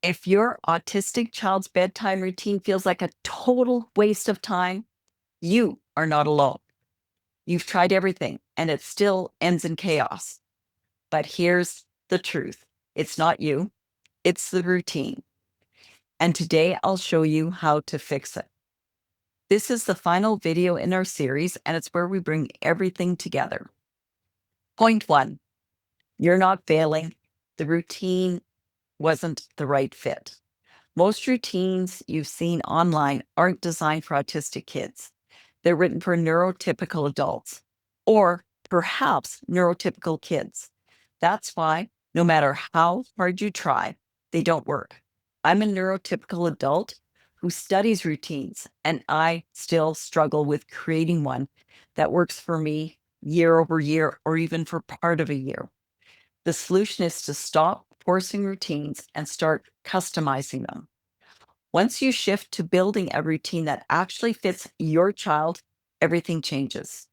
If your autistic child's bedtime routine feels like a total waste of time, you are not alone. You've tried everything and it still ends in chaos. But here's the truth, it's not you, it's the routine. And today I'll show you how to fix it. This is the final video in our series, and it's where we bring everything together. Point one, you're not failing. The routine wasn't the right fit. Most routines you've seen online aren't designed for autistic kids. They're written for neurotypical adults or perhaps neurotypical kids. That's why no matter how hard you try, they don't work. I'm a neurotypical adult who studies routines, and I still struggle with creating one that works for me year over year or even for part of a year. The solution is to stop forcing routines and start customizing them. Once you shift to building a routine that actually fits your child, everything changes.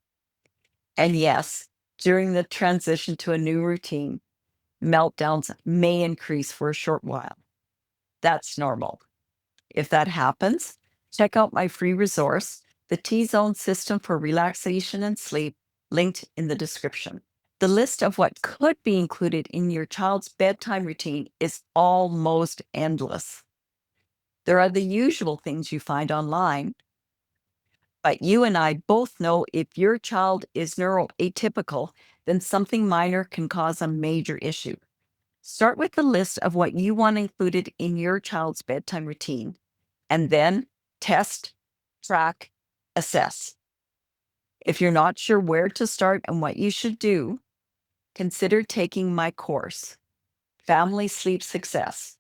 And yes, during the transition to a new routine, meltdowns may increase for a short while. That's normal. If that happens, check out my free resource, the T-Zone System for Relaxation and Sleep, linked in the description. The list of what could be included in your child's bedtime routine is almost endless. There are the usual things you find online, but you and I both know if your child is neuroatypical, then something minor can cause a major issue. Start with the list of what you want included in your child's bedtime routine, and then test, track, assess. If you're not sure where to start and what you should do, consider taking my course, Family Sleep Success,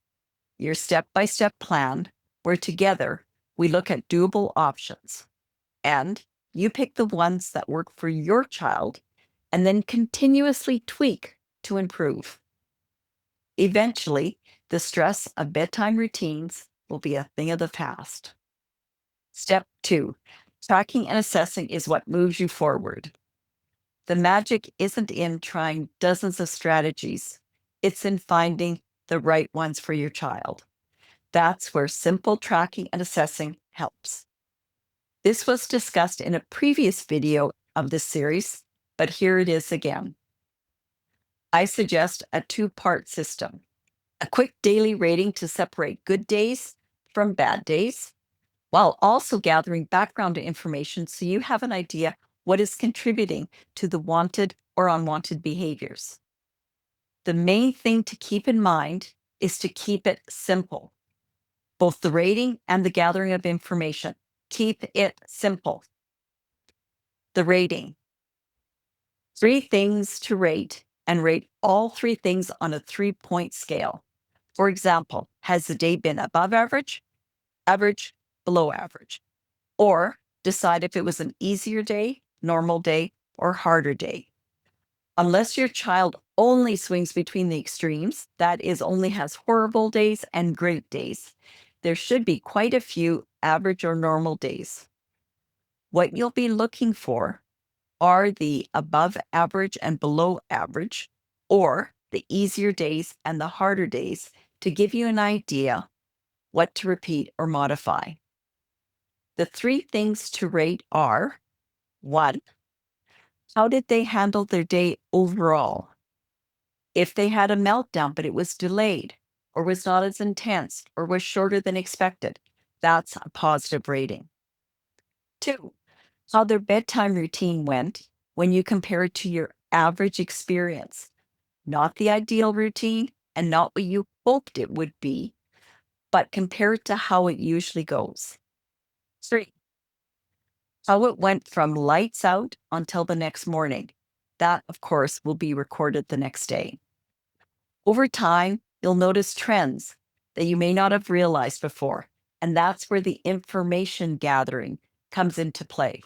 your step-by-step plan, where together we look at doable options. And you pick the ones that work for your child and then continuously tweak to improve. Eventually, the stress of bedtime routines will be a thing of the past. Step 2, tracking and assessing is what moves you forward. The magic isn't in trying dozens of strategies. It's in finding the right ones for your child. That's where simple tracking and assessing helps. This was discussed in a previous video of this series, but here it is again. I suggest a two-part system. A quick daily rating to separate good days from bad days, while also gathering background information so you have an idea what is contributing to the wanted or unwanted behaviors. The main thing to keep in mind is to keep it simple. Both the rating and the gathering of information. Keep it simple. The rating. 3 things to rate, and rate all 3 things on a 3-point scale. For example, has the day been above average, average, below average? Or decide if it was an easier day, normal day, or harder day. Unless your child only swings between the extremes, that is, only has horrible days and great days, there should be quite a few average or normal days. What you'll be looking for are the above average and below average, or the easier days and the harder days, to give you an idea what to repeat or modify. The 3 things to rate are: 1, how did they handle their day overall? If they had a meltdown, but it was delayed, or was not as intense, or was shorter than expected, that's a positive rating. 2, how their bedtime routine went when you compare it to your average experience, not the ideal routine and not what you hoped it would be, but compare it to how it usually goes. 3, how it went from lights out until the next morning. That, of course, will be recorded the next day. Over time, you'll notice trends that you may not have realized before, and that's where the information gathering comes into play.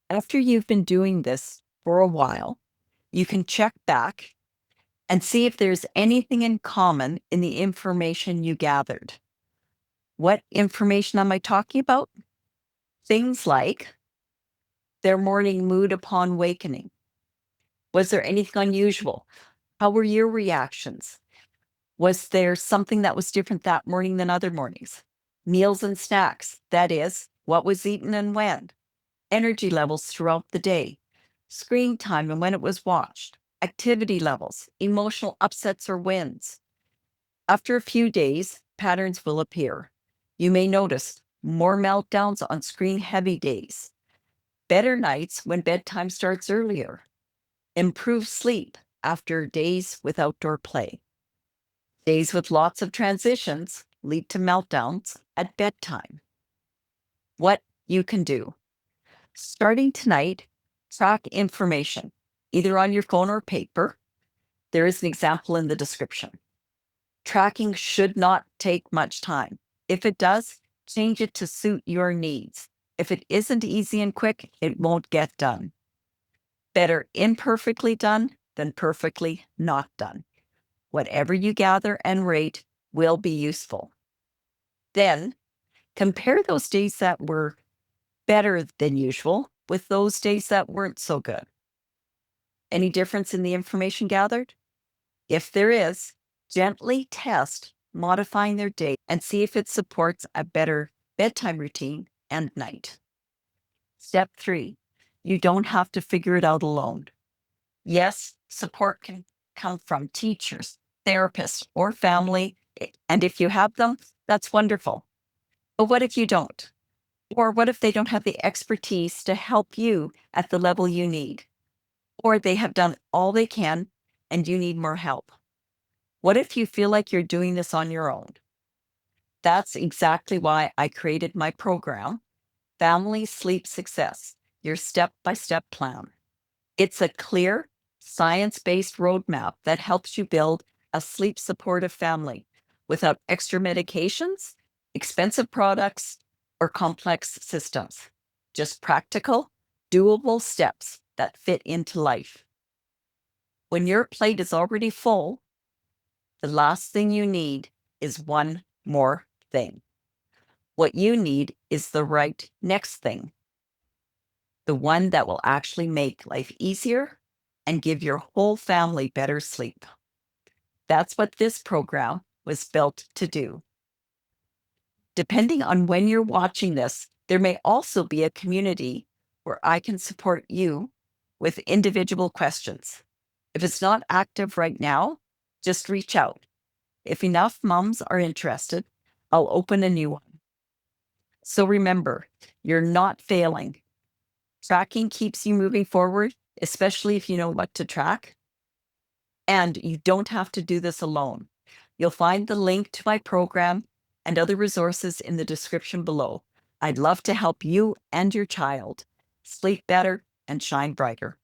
After you've been doing this for a while, you can check back and see if there's anything in common in the information you gathered. What information am I talking about? Things like their morning mood upon wakening. Was there anything unusual? How were your reactions? Was there something that was different that morning than other mornings? Meals and snacks, that is, what was eaten and when? Energy levels throughout the day, screen time and when it was watched, activity levels, emotional upsets or wins. After a few days, patterns will appear. You may notice more meltdowns on screen heavy days, better nights when bedtime starts earlier, improved sleep after days with outdoor play. Days with lots of transitions lead to meltdowns at bedtime. What you can do. Starting tonight, track information, either on your phone or paper. There is an example in the description. Tracking should not take much time. If it does, change it to suit your needs. If it isn't easy and quick, it won't get done. Better imperfectly done than perfectly not done. Whatever you gather and rate will be useful. Then compare those days that were better than usual with those days that weren't so good. Any difference in the information gathered? If there is, gently test modifying their day and see if it supports a better bedtime routine and night. Step 3, you don't have to figure it out alone. Yes, support can come from teachers, therapists, or family. And if you have them, that's wonderful. But what if you don't? Or what if they don't have the expertise to help you at the level you need? Or they have done all they can and you need more help? What if you feel like you're doing this on your own? That's exactly why I created my program, Family Sleep Success, your step by step plan. It's a clear, science based roadmap that helps you build a sleep supportive family without extra medications, expensive products, or complex systems. Just practical, doable steps that fit into life. When your plate is already full, the last thing you need is one more thing. What you need is the right next thing, the one that will actually make life easier and give your whole family better sleep. That's what this program was built to do. Depending on when you're watching this, there may also be a community where I can support you with individual questions. If it's not active right now, just reach out. If enough moms are interested, I'll open a new one. So remember, you're not failing. Tracking keeps you moving forward, especially if you know what to track. And you don't have to do this alone. You'll find the link to my program and other resources in the description below. I'd love to help you and your child sleep better and shine brighter.